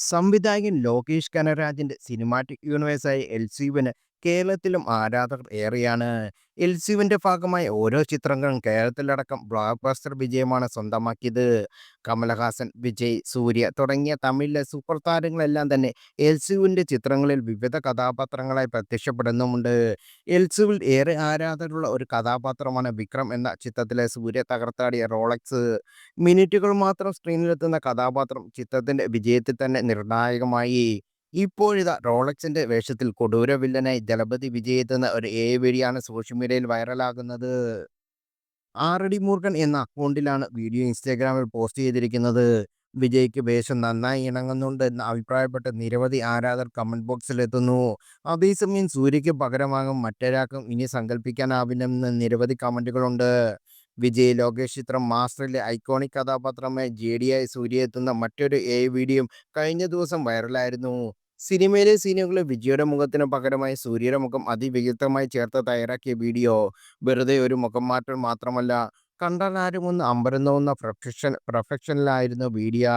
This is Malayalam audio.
സംവിധായകൻ ലോകേഷ് കനരാജിന്റെ സിനിമാറ്റിക് യൂണിവേഴ്സായ എൽസീവിന് കേരളത്തിലും ആരാധകർ ഏറെയാണ്. എൽസീവിന്റെ ഭാഗമായ ഓരോ ചിത്രങ്ങളും കേരളത്തിലടക്കം ബ്ലോക്ക് ബസ്റ്റർ വിജയമാണ് സ്വന്തമാക്കിയത്. കമലഹാസൻ, വിജയ്, സൂര്യ തുടങ്ങിയ തമിഴിലെ സൂപ്പർ താരങ്ങളെല്ലാം തന്നെ എൽസീവിന്റെ ചിത്രങ്ങളിൽ വിവിധ കഥാപാത്രങ്ങളായി പ്രത്യക്ഷപ്പെടുന്നുമുണ്ട്. എൽസീവിൽ ഏറെ ആരാധകരുള്ള ഒരു കഥാപാത്രമാണ് വിക്രം എന്ന ചിത്രത്തിലെ സൂര്യ തകർത്താടിയ റോളക്സ്. മിനിറ്റുകൾ മാത്രം സ്ക്രീനിലെത്തുന്ന കഥാപാത്രം ചിത്രത്തിന്റെ വിജയത്തിൽ തന്നെ നിർണായകമായി. ഇപ്പോഴിതാ റോളക്സിന്റെ വേഷത്തിൽ കൊടൂര വില്ലനായി ദളപതി വിജയ് എത്തുന്ന ഒരു വീഡിയോയാണ് സോഷ്യൽ മീഡിയയിൽ വൈറലാകുന്നത്. ആറടി മൂർഖൻ എന്ന അക്കൗണ്ടിലാണ് വീഡിയോ ഇൻസ്റ്റാഗ്രാമിൽ പോസ്റ്റ് ചെയ്തിരിക്കുന്നത്. വിജയ്ക്ക് വേഷം നന്നായി ഇണങ്ങുന്നുണ്ട് എന്ന് അഭിപ്രായപ്പെട്ട് നിരവധി ആരാധകർ കമന്റ് ബോക്സിലെത്തുന്നു. അതേസമയം സൂര്യയ്ക്ക് പകരമാകും മറ്റൊരാൾക്കും ഇനി സങ്കല്പിക്കാനാവില്ലെന്ന് നിരവധി കമന്റുകളുണ്ട്. വിജയ് ലോകേഷ് ചിത്രം മാസ്റ്ററിലെ ഐക്കോണിക് കഥാപാത്രമായ ജെഡിയായി സൂര്യ എത്തുന്ന മറ്റൊരു വീഡിയോയും കഴിഞ്ഞ ദിവസം വൈറലായിരുന്നു. സിനിമയിലെ സീനുകളിൽ വിജയുടെ മുഖത്തിന് പകരമായി സൂര്യയുടെ മുഖം അതിവ്യക്തമായി ചേർത്ത് തയ്യാറാക്കിയ വീഡിയോ വെറുതെ ഒരു മുഖം മാറ്റം മാത്രമല്ല, കണ്ടാൽ ആരും ഒന്ന് അമ്പരന്നോന്ന പെർഫെക്ഷനിലായിരുന്നു വീഡിയോ.